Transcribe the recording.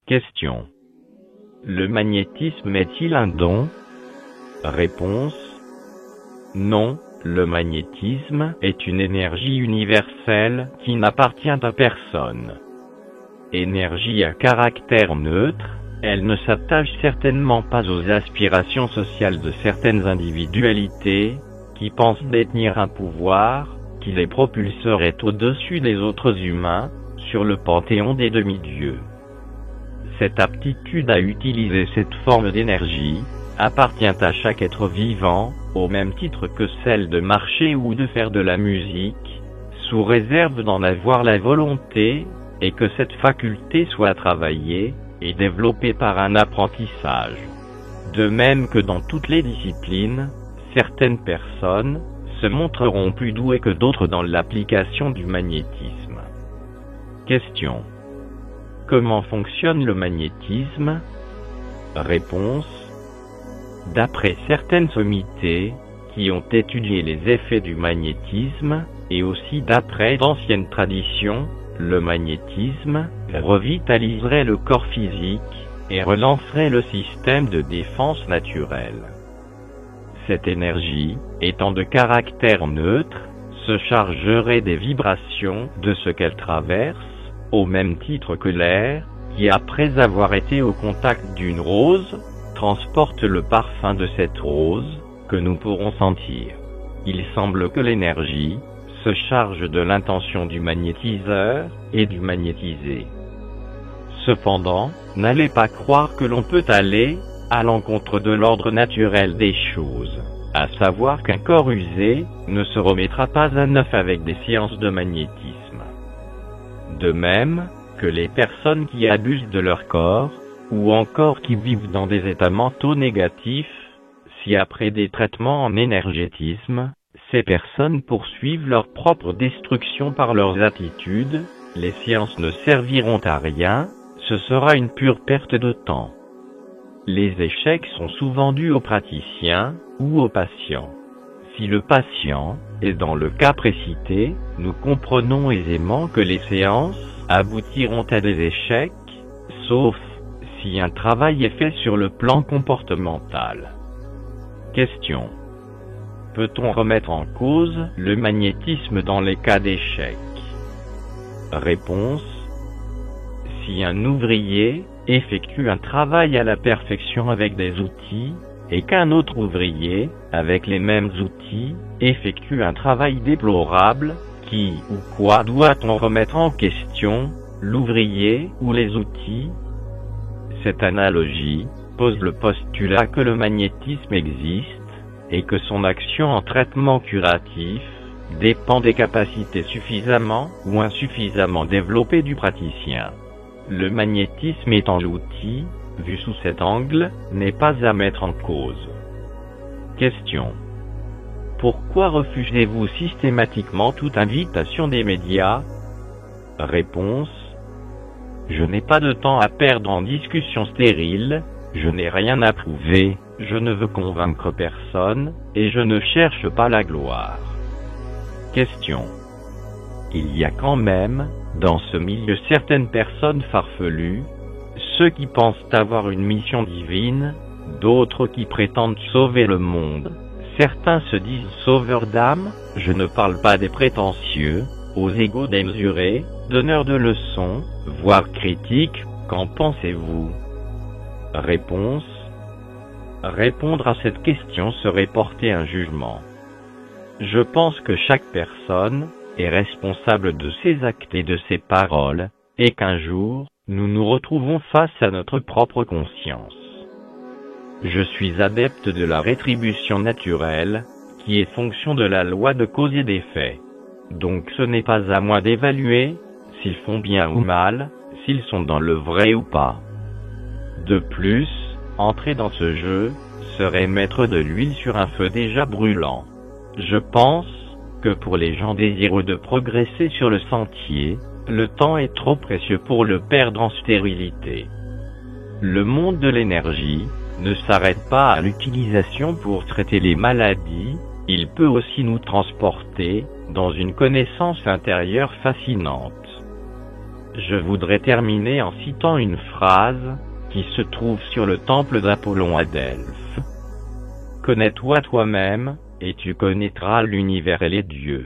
Question. Le magnétisme est-il un don? Réponse. Non, le magnétisme est une énergie universelle qui n'appartient à personne. Énergie à caractère neutre, elle ne s'attache certainement pas aux aspirations sociales de certaines individualités, qui pensent détenir un pouvoir, qui les propulserait au-dessus des autres humains, sur le panthéon des demi-dieux. Cette aptitude à utiliser cette forme d'énergie appartient à chaque être vivant, au même titre que celle de marcher ou de faire de la musique, sous réserve d'en avoir la volonté, et que cette faculté soit travaillée et développée par un apprentissage. De même que dans toutes les disciplines, certaines personnes se montreront plus douées que d'autres dans l'application du magnétisme. Question. Comment fonctionne le magnétisme? Réponse. D'après certaines sommités, qui ont étudié les effets du magnétisme, et aussi d'après d'anciennes traditions, le magnétisme revitaliserait le corps physique, et relancerait le système de défense naturelle. Cette énergie, étant de caractère neutre, se chargerait des vibrations de ce qu'elle traverse, au même titre que l'air, qui après avoir été au contact d'une rose, transporte le parfum de cette rose, que nous pourrons sentir. Il semble que l'énergie se charge de l'intention du magnétiseur, et du magnétisé. Cependant, n'allez pas croire que l'on peut aller à l'encontre de l'ordre naturel des choses, à savoir qu'un corps usé ne se remettra pas à neuf avec des séances de magnétisme. De même que les personnes qui abusent de leur corps, ou encore qui vivent dans des états mentaux négatifs, si après des traitements en énergétisme, ces personnes poursuivent leur propre destruction par leurs attitudes, les séances ne serviront à rien, ce sera une pure perte de temps. Les échecs sont souvent dus aux praticiens, ou aux patients. Si le patient est dans le cas précité, nous comprenons aisément que les séances aboutiront à des échecs, sauf si un travail est fait sur le plan comportemental. Question. Peut-on remettre en cause le magnétisme dans les cas d'échec? Réponse. Si un ouvrier effectue un travail à la perfection avec des outils, et qu'un autre ouvrier, avec les mêmes outils, effectue un travail déplorable, qui ou quoi doit-on remettre en question, l'ouvrier ou les outils? Cette analogie pose le postulat que le magnétisme existe, et que son action en traitement curatif dépend des capacités suffisamment ou insuffisamment développées du praticien. Le magnétisme étant l'outil, vu sous cet angle, n'est pas à mettre en cause. Question. Pourquoi refusez-vous systématiquement toute invitation des médias? Réponse. Je n'ai pas de temps à perdre en discussions stériles, je n'ai rien à prouver, je ne veux convaincre personne, et je ne cherche pas la gloire. Question. Il y a quand même, dans ce milieu certaines personnes farfelues, ceux qui pensent avoir une mission divine, d'autres qui prétendent sauver le monde. Certains se disent sauveurs d'âme, je ne parle pas des prétentieux, aux égos démesurés, donneurs de leçons, voire critiques, qu'en pensez-vous? Réponse. Répondre à cette question serait porter un jugement. Je pense que chaque personne est responsable de ses actes et de ses paroles, et qu'un jour, nous nous retrouvons face à notre propre conscience. Je suis adepte de la rétribution naturelle, qui est fonction de la loi de cause et d'effet. Donc ce n'est pas à moi d'évaluer s'ils font bien ou mal, s'ils sont dans le vrai ou pas. De plus, entrer dans ce jeu serait mettre de l'huile sur un feu déjà brûlant. Je pense que pour les gens désireux de progresser sur le sentier, le temps est trop précieux pour le perdre en stérilité. Le monde de l'énergie ne s'arrête pas à l'utilisation pour traiter les maladies, il peut aussi nous transporter dans une connaissance intérieure fascinante. Je voudrais terminer en citant une phrase qui se trouve sur le temple d'Apollon à Delphes. Connais-toi toi-même, et tu connaîtras l'univers et les dieux.